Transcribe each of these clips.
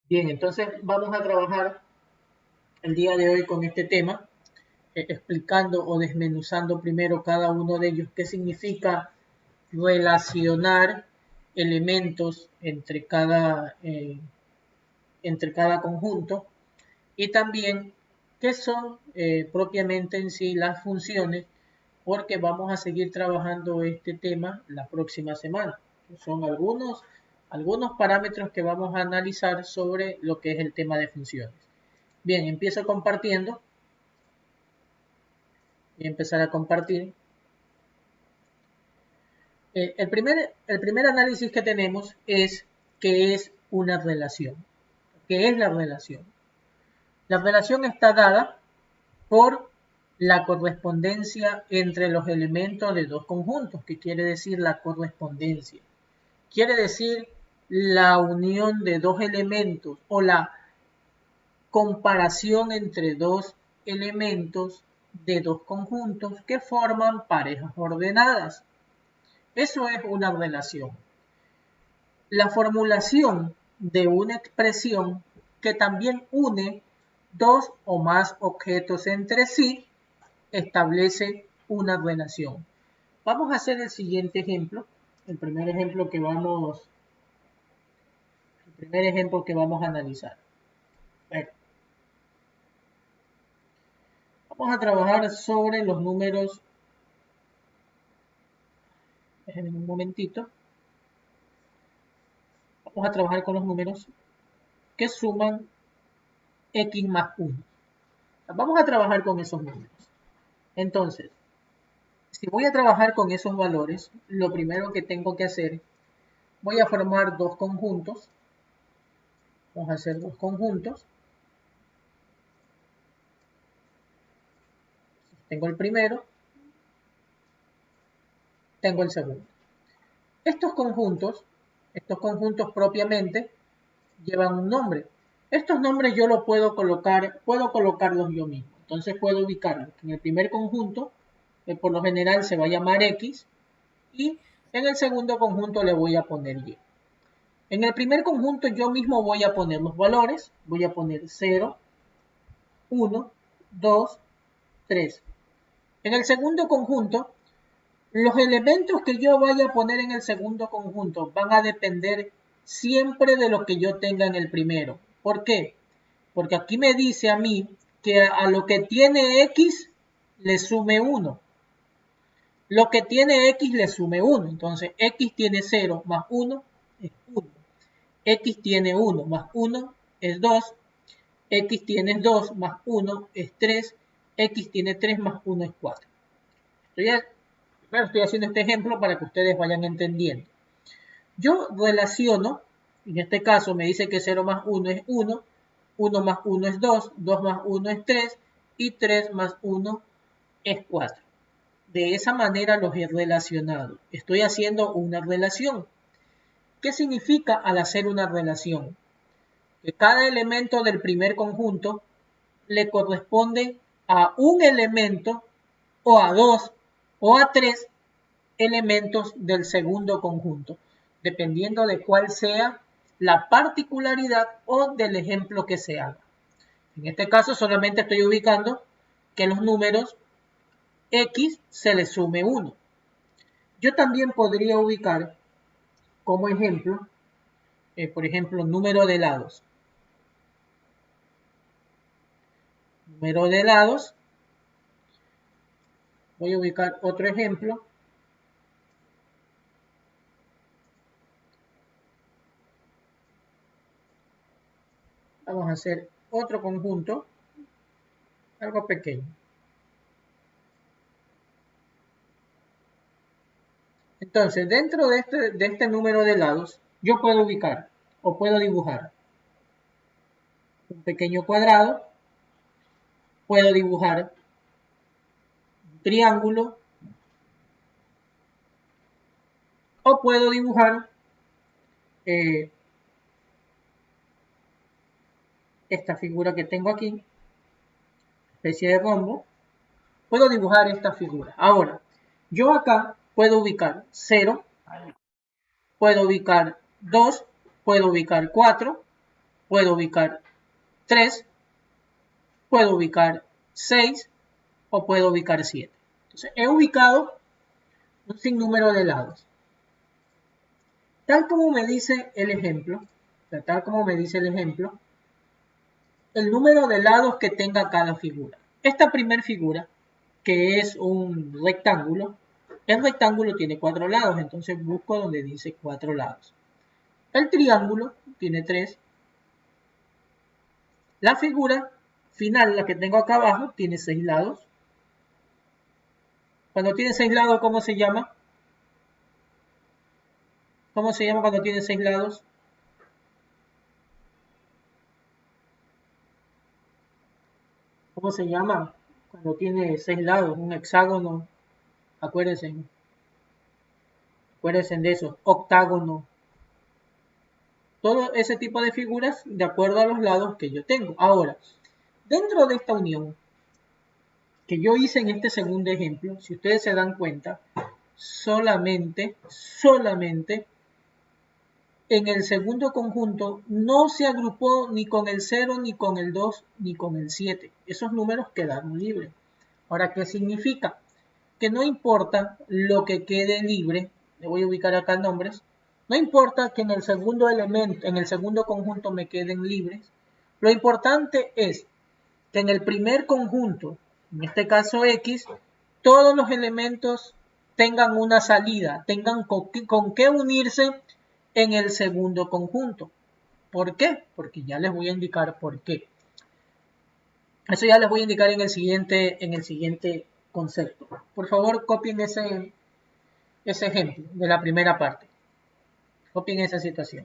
Bien, entonces vamos a trabajar el día de hoy con este tema, explicando o desmenuzando primero cada uno de ellos, qué significa relacionar elementos entre cada conjunto y también qué son propiamente en sí las funciones, porque vamos a seguir trabajando este tema la próxima semana. Son algunos parámetros que vamos a analizar sobre lo que es el tema de funciones. Bien, empiezo compartiendo. Voy a empezar a compartir. El primer análisis que tenemos es qué es una relación. ¿Qué es la relación? La relación está dada por la correspondencia entre los elementos de dos conjuntos. ¿Qué quiere decir la correspondencia? Quiere decir la unión de dos elementos o la comparación entre dos elementos de dos conjuntos que forman parejas ordenadas. Eso es una relación. La formulación de una expresión que también une dos o más objetos entre sí establece una relación. Vamos a hacer el siguiente ejemplo. El primer ejemplo que vamos a analizar. Vamos a trabajar sobre los números. Déjenme un momentito. Vamos a trabajar con los números que suman x más 1. Vamos a trabajar con esos números. Entonces, si voy a trabajar con esos valores, lo primero que tengo que hacer, voy a formar dos conjuntos. Vamos a hacer dos conjuntos. Tengo el primero, tengo el segundo. Estos conjuntos propiamente llevan un nombre. Estos nombres yo los puedo colocarlos yo mismo. Entonces puedo ubicarlos. En el primer conjunto, por lo general se va a llamar X, y en el segundo conjunto le voy a poner Y. En el primer conjunto yo mismo voy a poner los valores. Voy a poner 0, 1, 2, 3. En el segundo conjunto, los elementos que yo vaya a poner en el segundo conjunto van a depender siempre de lo que yo tenga en el primero. ¿Por qué? Porque aquí me dice a mí que a lo que tiene X le sume 1. Lo que tiene X le sume 1. Entonces, X tiene 0 más 1 es 1. X tiene 1 más 1 es 2. X tiene 2 más 1 es 3. X tiene 3 más 1 es 4. Estoy haciendo este ejemplo para que ustedes vayan entendiendo. Yo relaciono, en este caso me dice que 0 más 1 es 1, 1 más 1 es 2, 2 más 1 es 3 y 3 más 1 es 4. De esa manera los he relacionado. Estoy haciendo una relación. ¿Qué significa al hacer una relación? Que cada elemento del primer conjunto le corresponde a un elemento o a dos o a tres elementos del segundo conjunto, dependiendo de cuál sea la particularidad o del ejemplo que se haga. En este caso solamente estoy ubicando que los números X se le sume 1. Yo también podría ubicar como ejemplo, por ejemplo, número de lados. Número de lados. Voy a ubicar otro ejemplo. Vamos a hacer otro conjunto, algo pequeño. Entonces, dentro de este número de lados, yo puedo ubicar o puedo dibujar un pequeño cuadrado, puedo dibujar un triángulo o puedo dibujar esta figura que tengo aquí, especie de rombo. Puedo dibujar esta figura. Ahora, yo acá puedo ubicar 0, puedo ubicar 2, puedo ubicar 4, puedo ubicar 3, puedo ubicar 6 o puedo ubicar 7. Entonces, he ubicado un sinnúmero de lados. Tal como me dice el ejemplo, el número de lados que tenga cada figura. Esta primera figura, que es un rectángulo, el rectángulo tiene 4 lados, entonces busco donde dice 4 lados. El triángulo tiene 3. La figura final, la que tengo acá abajo, tiene 6 lados. Cuando tiene 6 lados, ¿cómo se llama? ¿Cómo se llama cuando tiene 6 lados? ¿Cómo se llama? Cuando tiene 6 lados, un hexágono. Acuérdense, acuérdense de eso. Octágono. Todo ese tipo de figuras de acuerdo a los lados que yo tengo. Ahora, dentro de esta unión que yo hice en este segundo ejemplo, si ustedes se dan cuenta, solamente en el segundo conjunto no se agrupó ni con el 0, ni con el 2, ni con el 7. Esos números quedaron libres. Ahora, ¿qué significa? Que no importa lo que quede libre, le voy a ubicar acá nombres, no importa que en el segundo elemento, en el segundo conjunto me queden libres, lo importante es que en el primer conjunto, en este caso X, todos los elementos tengan una salida, tengan con qué unirse en el segundo conjunto. ¿Por qué? Porque ya les voy a indicar por qué. Eso ya les voy a indicar en el siguiente concepto. Por favor, copien ese ejemplo de la primera parte. Copien esa situación.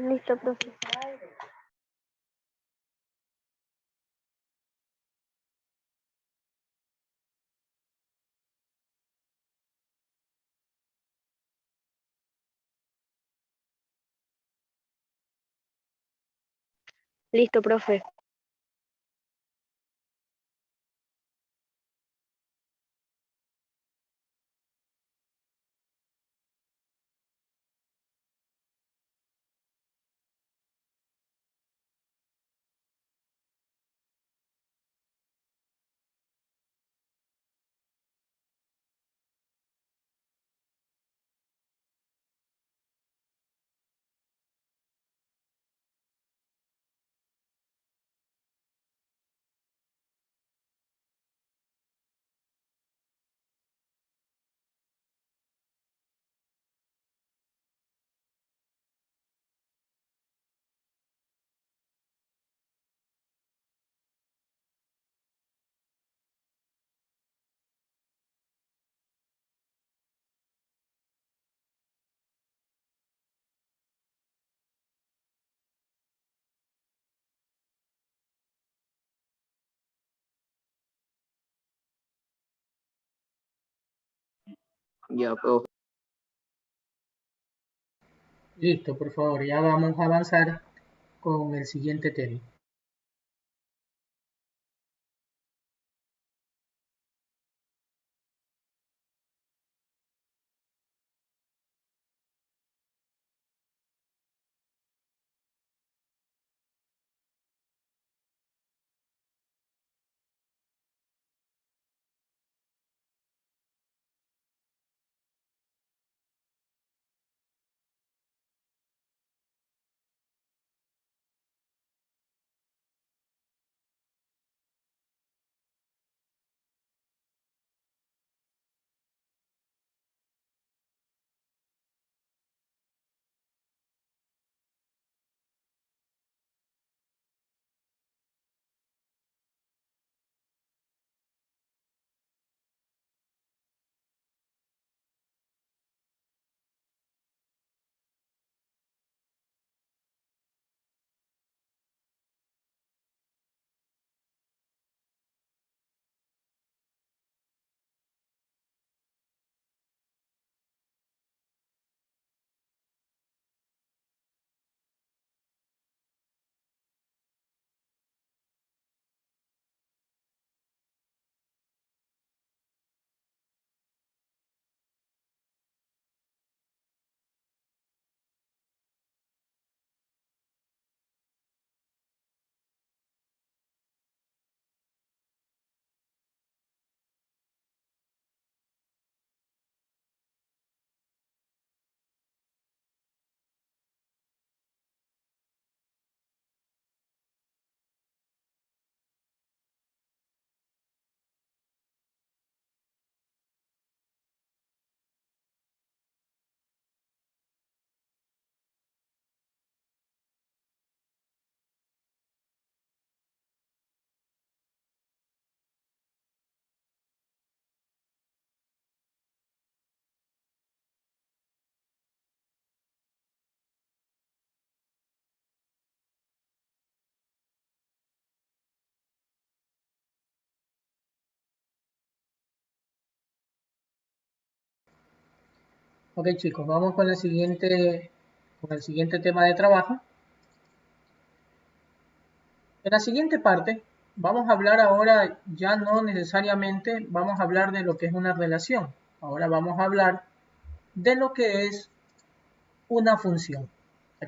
Listo, profe. Listo, profe. Ya, profe. Listo, por favor, ya vamos a avanzar con el siguiente tema. Ok chicos, vamos con el siguiente tema de trabajo. En la siguiente parte vamos a hablar ahora, ya no necesariamente vamos a hablar de lo que es una relación. Ahora vamos a hablar de lo que es una función.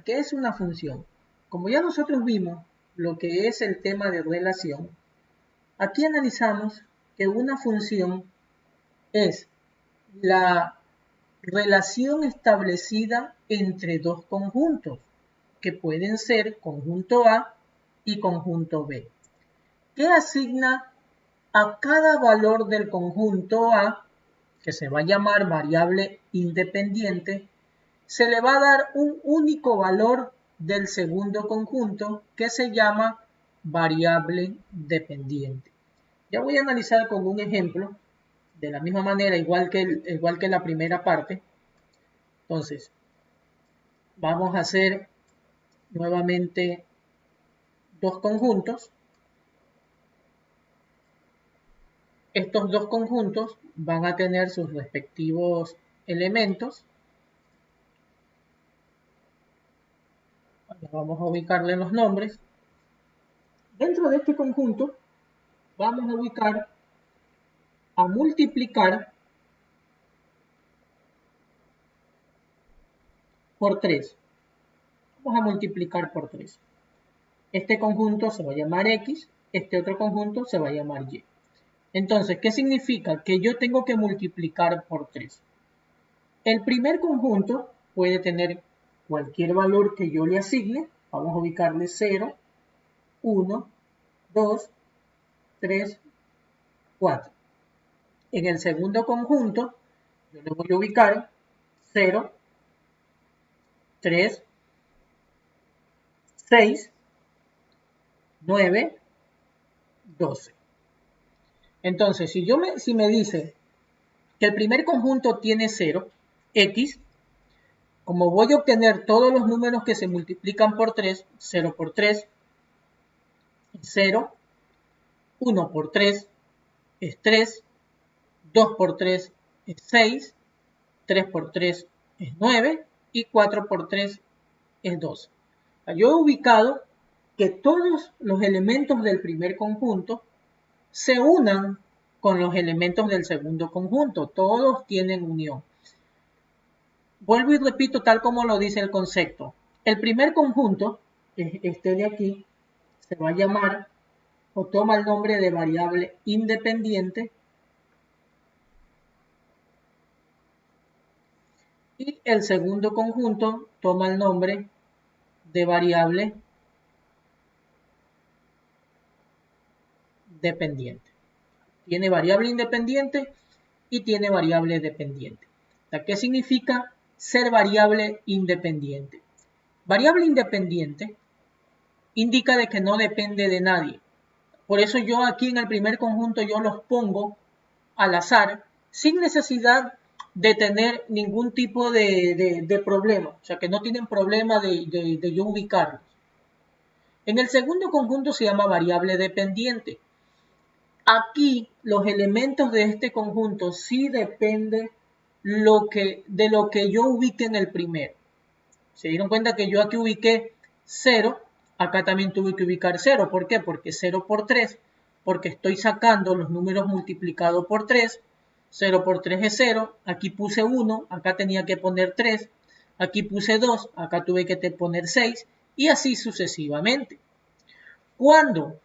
¿Qué es una función? Como ya nosotros vimos lo que es el tema de relación, aquí analizamos que una función es la relación establecida entre dos conjuntos, que pueden ser conjunto A y conjunto B, que asigna a cada valor del conjunto A, que se va a llamar variable independiente, se le va a dar un único valor del segundo conjunto que se llama variable dependiente. Ya voy a analizar con un ejemplo, de la misma manera, igual que la primera parte. Entonces, vamos a hacer nuevamente dos conjuntos. Estos dos conjuntos van a tener sus respectivos elementos. Vamos a ubicarle los nombres. Dentro de este conjunto vamos a ubicar, a multiplicar por 3. Vamos a multiplicar por 3. Este conjunto se va a llamar X, este otro conjunto se va a llamar Y. Entonces, ¿qué significa? Que yo tengo que multiplicar por 3. El primer conjunto puede tener cualquier valor que yo le asigne. Vamos a ubicarle 0, 1, 2, 3, 4. En el segundo conjunto, yo le voy a ubicar 0, 3, 6, 9, 12. Entonces, si me dice que el primer conjunto tiene 0, X, como voy a obtener todos los números que se multiplican por 3, 0 por 3 es 0, 1 por 3 es 3, 2 por 3 es 6, 3 por 3 es 9 y 4 por 3 es 12. Yo he ubicado que todos los elementos del primer conjunto se unan con los elementos del segundo conjunto. Todos tienen unión. Vuelvo y repito tal como lo dice el concepto. El primer conjunto, este de aquí, se va a llamar o toma el nombre de variable independiente. Y el segundo conjunto toma el nombre de variable dependiente. Tiene variable independiente y tiene variable dependiente. ¿Qué significa ser variable independiente? Variable independiente indica de que no depende de nadie. Por eso yo aquí en el primer conjunto yo los pongo al azar sin necesidad de tener ningún tipo de problema. O sea, que no tienen problema de yo ubicarlos. En el segundo conjunto se llama variable dependiente. Aquí los elementos de este conjunto sí dependen de lo que yo ubique en el primero. Se dieron cuenta que yo aquí ubiqué 0, acá también tuve que ubicar 0. ¿Por qué? Porque 0 por 3, porque estoy sacando los números multiplicados por 3. 0 por 3 es 0, aquí puse 1, acá tenía que poner 3, aquí puse 2, acá tuve que poner 6 y así sucesivamente. Cuando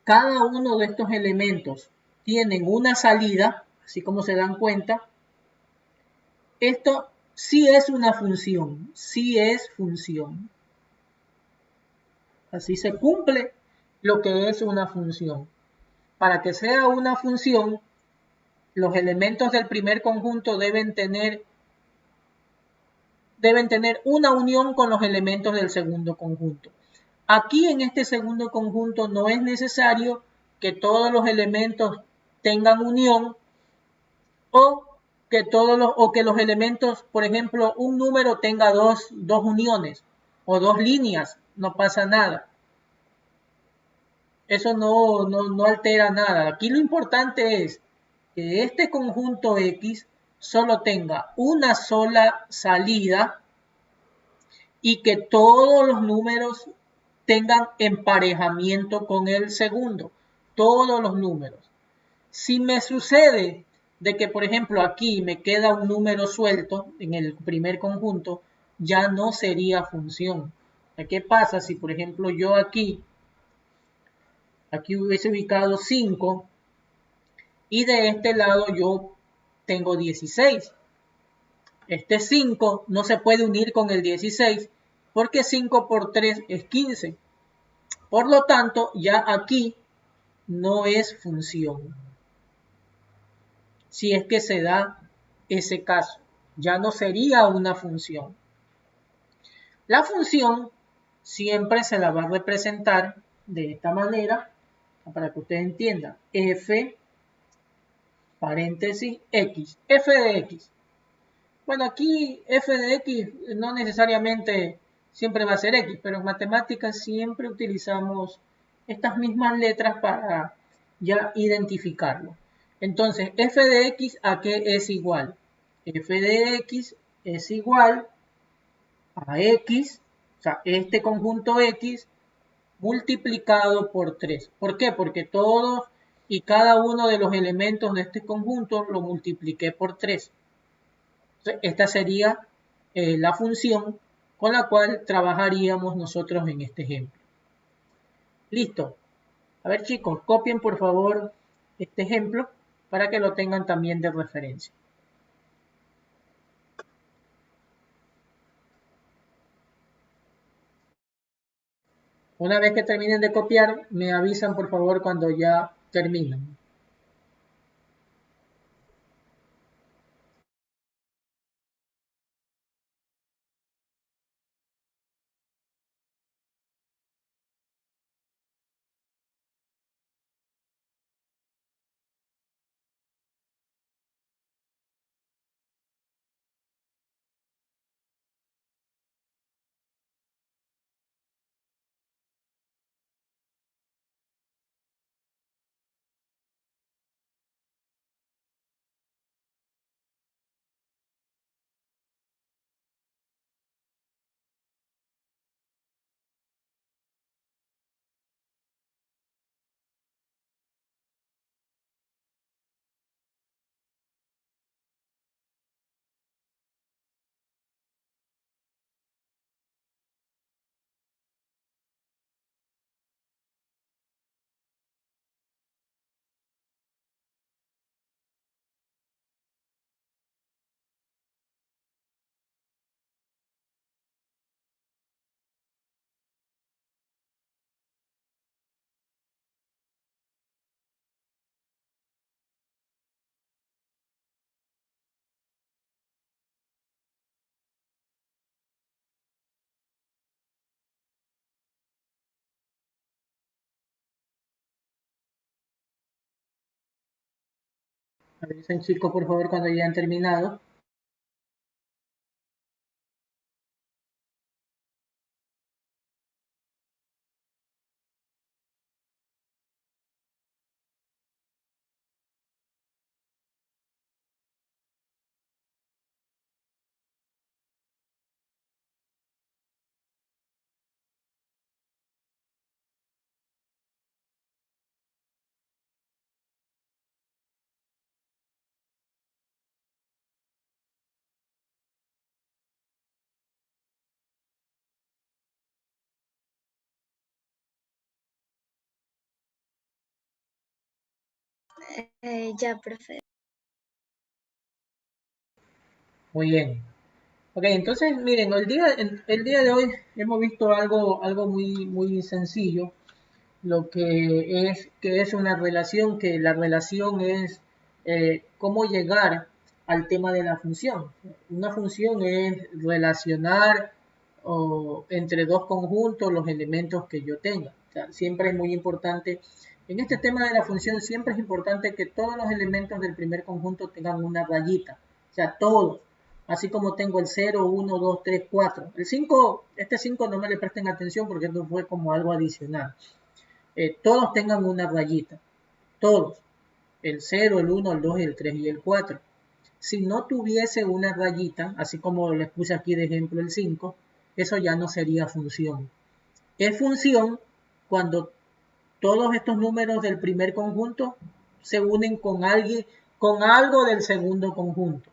cada uno de estos elementos tienen una salida, así como se dan cuenta, esto sí es una función, sí es función. Así se cumple lo que es una función. Para que sea una función, los elementos del primer conjunto deben tener una unión con los elementos del segundo conjunto. Aquí en este segundo conjunto no es necesario que todos los elementos tengan unión o que los elementos, por ejemplo, un número tenga dos uniones o dos líneas, no pasa nada. Eso no altera nada. Aquí lo importante es que este conjunto X solo tenga una sola salida y que todos los números tengan emparejamiento con el segundo, todos los números. Si me sucede de que, por ejemplo, aquí me queda un número suelto en el primer conjunto, ya no sería función. ¿Qué pasa si, por ejemplo, yo aquí hubiese ubicado 5 y de este lado yo tengo 16? Este 5 no se puede unir con el 16 porque 5 por 3 es 15. Por lo tanto, ya aquí no es función. Si es que se da ese caso, ya no sería una función. La función siempre se la va a representar de esta manera, para que usted entienda. F, paréntesis, X. F de X. Bueno, aquí f de x no necesariamente siempre va a ser x, pero en matemáticas siempre utilizamos estas mismas letras para ya identificarlo. Entonces, f de x, ¿a qué es igual? F de x es igual a x, o sea, este conjunto x multiplicado por 3. ¿Por qué? Porque todos y cada uno de los elementos de este conjunto lo multipliqué por 3. Esta sería la función con la cual trabajaríamos nosotros en este ejemplo. Listo. A ver, chicos, copien por favor este ejemplo para que lo tengan también de referencia. Una vez que terminen de copiar, me avisan por favor cuando ya terminen. Avisen chicos por favor cuando ya hayan terminado. Ya, profe. Muy bien. Ok, entonces miren, el día de hoy hemos visto algo muy sencillo, lo que es una relación, que la relación es cómo llegar al tema de la función. Una función es relacionar entre dos conjuntos los elementos que yo tenga. O sea, siempre es muy importante, en este tema de la función, siempre es importante que todos los elementos del primer conjunto tengan una rayita. O sea, todos. Así como tengo el 0, 1, 2, 3, 4. El 5, este 5 no me le presten atención porque esto fue como algo adicional. Todos tengan una rayita, todos, el 0, el 1, el 2, el 3 y el 4. si no tuviese una rayita, así como les puse aquí de ejemplo el 5, eso ya no sería función. Es función cuando todos estos números del primer conjunto se unen con algo del segundo conjunto.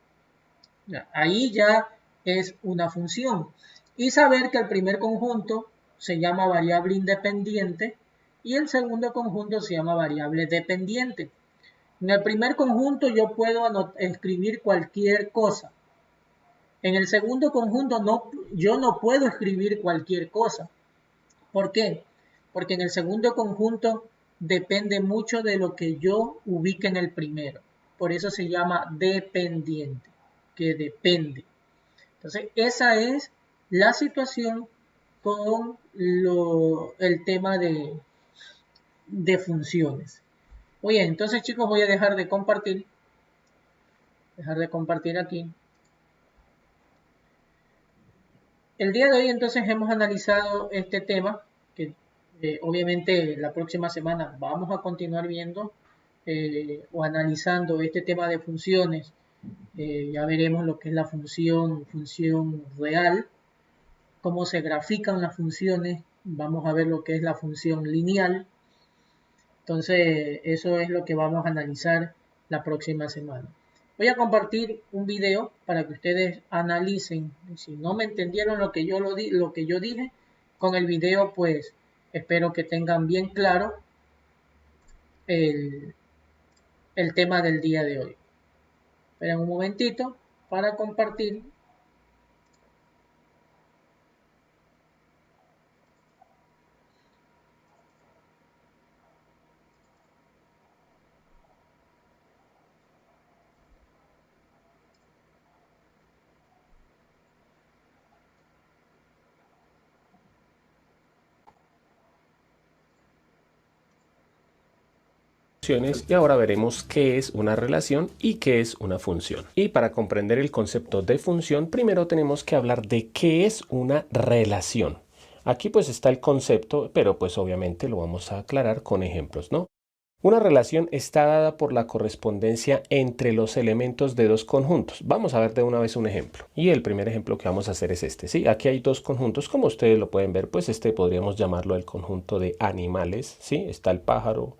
Ahí ya es una función. Y saber que el primer conjunto se llama variable independiente y el segundo conjunto se llama variable dependiente. En el primer conjunto yo puedo escribir cualquier cosa. En el segundo conjunto yo no puedo escribir cualquier cosa. ¿Por qué? Porque en el segundo conjunto depende mucho de lo que yo ubique en el primero. Por eso se llama dependiente, que depende. Entonces, esa es la situación con el tema de funciones. Oye, entonces chicos, voy a dejar de compartir aquí. El día de hoy entonces hemos analizado este tema que obviamente la próxima semana vamos a continuar viendo o analizando este tema de funciones. Ya veremos lo que es la función real, cómo se grafican las funciones, vamos a ver lo que es la función lineal. Entonces eso es lo que vamos a analizar la próxima semana. Voy a compartir un video para que ustedes analicen. Si no me entendieron lo que yo dije, con el video pues espero que tengan bien claro el tema del día de hoy. Esperen un momentito para compartir. Y ahora veremos qué es una relación y qué es una función. Y para comprender el concepto de función, primero tenemos que hablar de qué es una relación. Aquí pues está el concepto, pero pues obviamente lo vamos a aclarar con ejemplos, ¿no? Una relación está dada por la correspondencia entre los elementos de dos conjuntos. Vamos a ver de una vez un ejemplo. Y el primer ejemplo que vamos a hacer es este. ¿Sí? Aquí hay dos conjuntos, como ustedes lo pueden ver, pues este podríamos llamarlo el conjunto de animales. ¿Sí? Está el pájaro,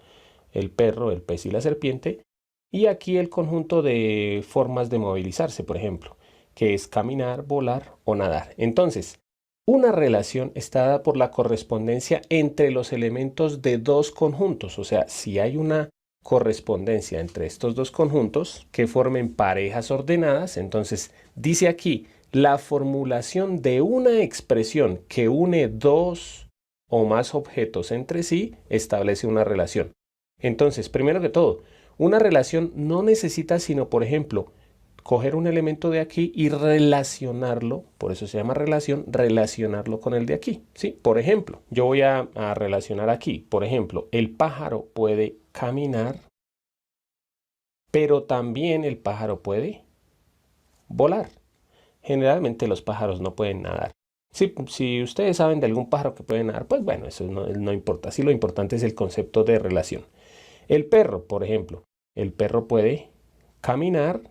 el perro, el pez y la serpiente. Y aquí el conjunto de formas de movilizarse, por ejemplo, que es caminar, volar o nadar. Entonces, una relación está dada por la correspondencia entre los elementos de dos conjuntos. O sea, si hay una correspondencia entre estos dos conjuntos que formen parejas ordenadas, entonces dice aquí, la formulación de una expresión que une dos o más objetos entre sí establece una relación. Entonces, primero que todo, una relación no necesita sino, por ejemplo, coger un elemento de aquí y relacionarlo, por eso se llama relación, relacionarlo con el de aquí, ¿sí? Por ejemplo, yo voy a relacionar aquí, por ejemplo, el pájaro puede caminar, pero también el pájaro puede volar. Generalmente los pájaros no pueden nadar. Si ustedes saben de algún pájaro que puede nadar, pues bueno, eso no importa. Sí, lo importante es el concepto de relación. El perro, por ejemplo, el perro puede caminar,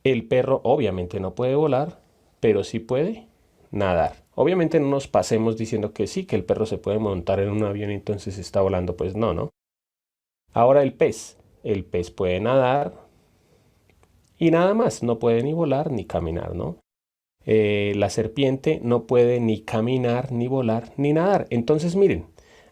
el perro obviamente no puede volar, pero sí puede nadar. Obviamente no nos pasemos diciendo que sí, que el perro se puede montar en un avión y entonces está volando, pues no, ¿no? Ahora el pez puede nadar y nada más, no puede ni volar ni caminar, ¿no? La serpiente no puede ni caminar, ni volar, ni nadar. Entonces miren,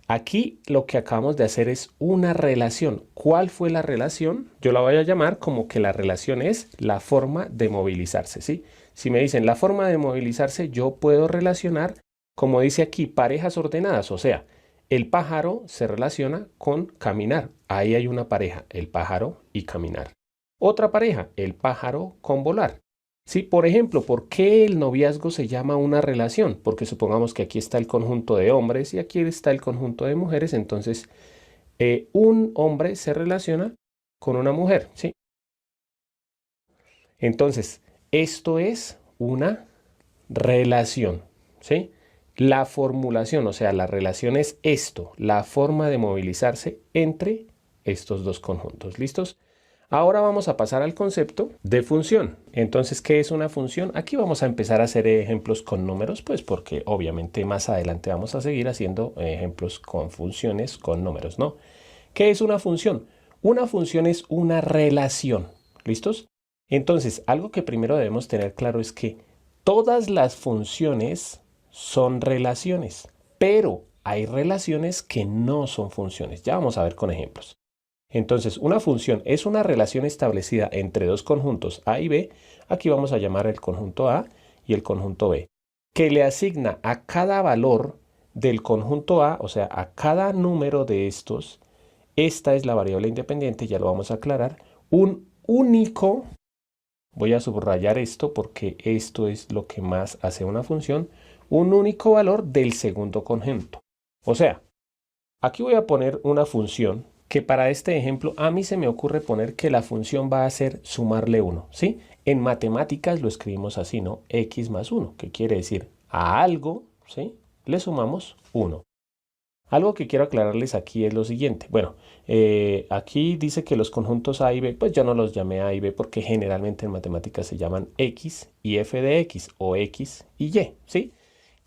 aquí lo que acabamos de hacer es una relación. ¿Cuál fue la relación? Yo la voy a llamar como que la relación es la forma de movilizarse, ¿sí? Si me dicen la forma de movilizarse, yo puedo relacionar, como dice aquí, parejas ordenadas. O sea, el pájaro se relaciona con caminar. Ahí hay una pareja, el pájaro y caminar. Otra pareja, el pájaro con volar. Sí, por ejemplo, ¿por qué el noviazgo se llama una relación? Porque supongamos que aquí está el conjunto de hombres y aquí está el conjunto de mujeres, entonces un hombre se relaciona con una mujer, ¿sí? Entonces, esto es una relación, ¿sí? La formulación, o sea, la relación es esto, la forma de movilizarse entre estos dos conjuntos, ¿listos? Ahora vamos a pasar al concepto de función. Entonces, ¿qué es una función? Aquí vamos a empezar a hacer ejemplos con números, pues porque obviamente más adelante vamos a seguir haciendo ejemplos con funciones, con números, ¿no? ¿Qué es una función? Una función es una relación. ¿Listos? Entonces, algo que primero debemos tener claro es que todas las funciones son relaciones, pero hay relaciones que no son funciones. Ya vamos a ver con ejemplos. Entonces, una función es una relación establecida entre dos conjuntos A y B. Aquí vamos a llamar el conjunto A y el conjunto B, que le asigna a cada valor del conjunto A, o sea, a cada número de estos, esta es la variable independiente, ya lo vamos a aclarar, un único, voy a subrayar esto porque esto es lo que más hace una función, un único valor del segundo conjunto. O sea, aquí voy a poner una función que para este ejemplo a mí se me ocurre poner que la función va a ser sumarle 1, ¿sí? En matemáticas lo escribimos así, ¿no? X más 1, que quiere decir a algo, ¿sí? Le sumamos 1. Algo que quiero aclararles aquí es lo siguiente. Bueno, aquí dice que los conjuntos A y B, pues yo no los llamé A y B porque generalmente en matemáticas se llaman X y f de X o X y Y, ¿sí?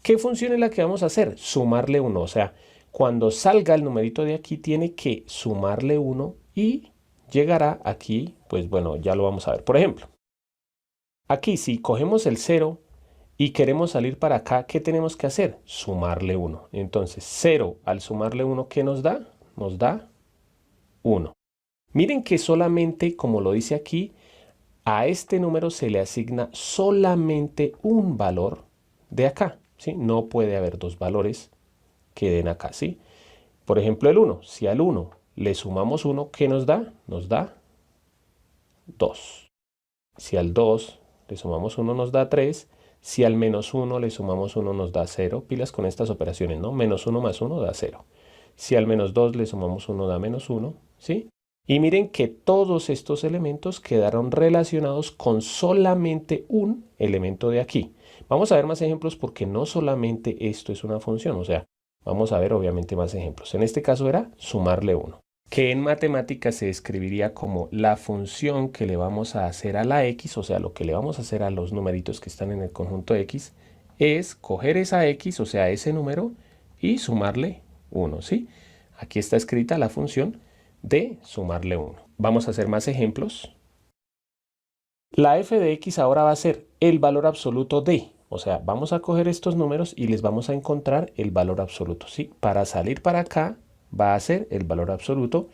¿Qué función es la que vamos a hacer? Sumarle 1, o sea, cuando salga el numerito de aquí tiene que sumarle 1 y llegará aquí, pues bueno, ya lo vamos a ver. Por ejemplo, aquí si cogemos el 0 y queremos salir para acá, ¿qué tenemos que hacer? Sumarle 1. Entonces, 0 al sumarle 1, ¿qué nos da? Nos da 1. Miren que solamente, como lo dice aquí, a este número se le asigna solamente un valor de acá, ¿sí? No puede haber dos valores que den acá, ¿sí? Por ejemplo, el 1. Si al 1 le sumamos 1, ¿qué nos da? Nos da 2. Si al 2 le sumamos 1, nos da 3. Si al menos 1 le sumamos 1, nos da 0. Pilas con estas operaciones, ¿no? Menos 1 más 1 da 0. Si al menos 2 le sumamos 1, da menos 1, ¿sí? Y miren que todos estos elementos quedaron relacionados con solamente un elemento de aquí. Vamos a ver más ejemplos porque no solamente esto es una función, o sea, vamos a ver obviamente más ejemplos. En este caso era sumarle 1, que en matemáticas se escribiría como la función que le vamos a hacer a la x, o sea, lo que le vamos a hacer a los numeritos que están en el conjunto x, es coger esa x, o sea, ese número, y sumarle 1, ¿sí? Aquí está escrita la función de sumarle 1. Vamos a hacer más ejemplos. La f de x ahora va a ser el valor absoluto de, o sea, vamos a coger estos números y les vamos a encontrar el valor absoluto, ¿sí? Para salir para acá va a ser el valor absoluto.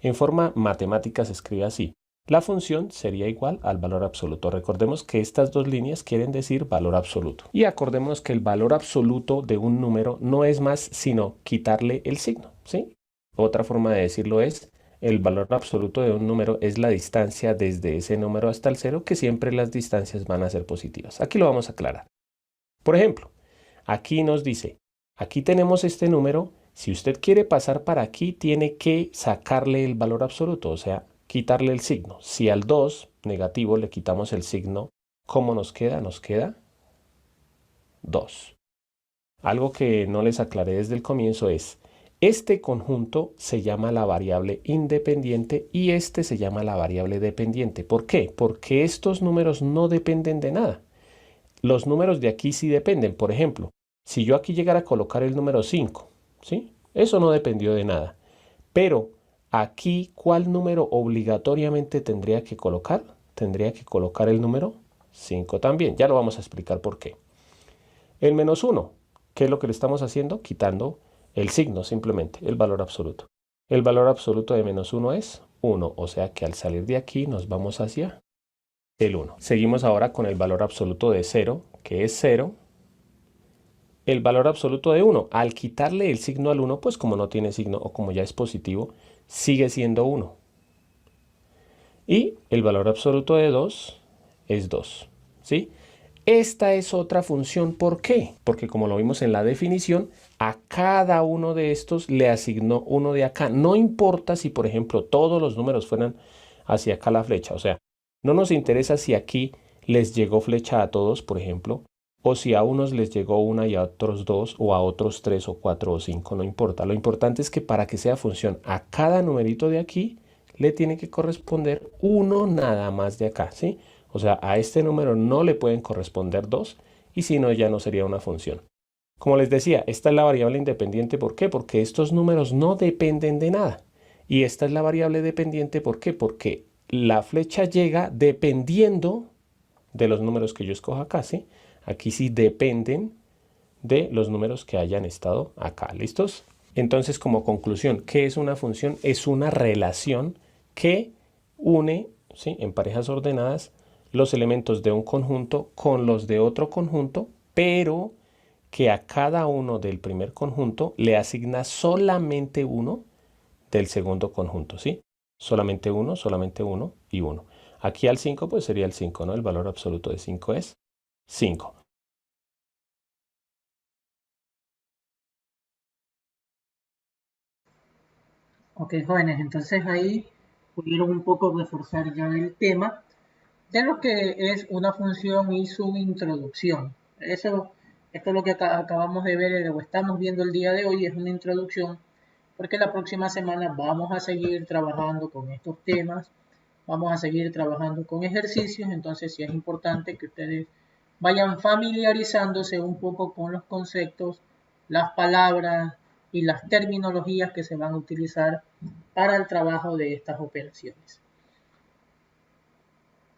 En forma matemática se escribe así. La función sería igual al valor absoluto. Recordemos que estas dos líneas quieren decir valor absoluto. Y acordémonos que el valor absoluto de un número no es más sino quitarle el signo, ¿sí? Otra forma de decirlo es, el valor absoluto de un número es la distancia desde ese número hasta el 0, que siempre las distancias van a ser positivas. Aquí lo vamos a aclarar. Por ejemplo, aquí nos dice, aquí tenemos este número. Si usted quiere pasar para aquí, tiene que sacarle el valor absoluto, o sea, quitarle el signo. Si al 2 negativo le quitamos el signo, ¿cómo nos queda? Nos queda 2. Algo que no les aclaré desde el comienzo es, este conjunto se llama la variable independiente y este se llama la variable dependiente. ¿Por qué? Porque estos números no dependen de nada. Los números de aquí sí dependen. Por ejemplo, si yo aquí llegara a colocar el número 5, ¿sí? Eso no dependió de nada. Pero aquí, ¿cuál número obligatoriamente tendría que colocar? Tendría que colocar el número 5 también. Ya lo vamos a explicar por qué. El menos 1, ¿qué es lo que le estamos haciendo? Quitando el signo, simplemente, el valor absoluto. El valor absoluto de menos 1 es 1, o sea que al salir de aquí nos vamos hacia el 1. Seguimos ahora con el valor absoluto de 0, que es 0. El valor absoluto de 1, al quitarle el signo al 1, pues como no tiene signo o como ya es positivo, sigue siendo 1. Y el valor absoluto de 2 es 2, ¿sí? Esta es otra función. ¿Por qué? Porque como lo vimos en la definición, a cada uno de estos le asignó uno de acá. No importa si, por ejemplo, todos los números fueran hacia acá la flecha. O sea, no nos interesa si aquí les llegó flecha a todos, por ejemplo, o si a unos les llegó una y a otros 2, o a otros 3 o 4 o 5, no importa. Lo importante es que para que sea función a cada numerito de aquí le tiene que corresponder 1 nada más de acá, ¿sí? O sea, a este número no le pueden corresponder 2 y si no, ya no sería una función. Como les decía, esta es la variable independiente. ¿Por qué? Porque estos números no dependen de nada. Y esta es la variable dependiente. ¿Por qué? Porque la flecha llega dependiendo de los números que yo escoja acá, ¿sí? Aquí sí dependen de los números que hayan estado acá. ¿Listos? Entonces, como conclusión, ¿qué es una función? Es una relación que une, ¿sí?, en parejas ordenadas los elementos de un conjunto con los de otro conjunto, pero que a cada uno del primer conjunto le asigna solamente uno del segundo conjunto, ¿sí? Solamente uno y uno. Aquí al 5 pues sería el 5, ¿no? El valor absoluto de 5 es 5. Ok, jóvenes, entonces ahí pudieron un poco reforzar ya el tema de lo que es una función y su introducción. Esto es lo que acabamos de ver o estamos viendo el día de hoy, es una introducción, porque la próxima semana vamos a seguir trabajando con estos temas, vamos a seguir trabajando con ejercicios, entonces sí es importante que ustedes vayan familiarizándose un poco con los conceptos, las palabras y las terminologías que se van a utilizar para el trabajo de estas operaciones.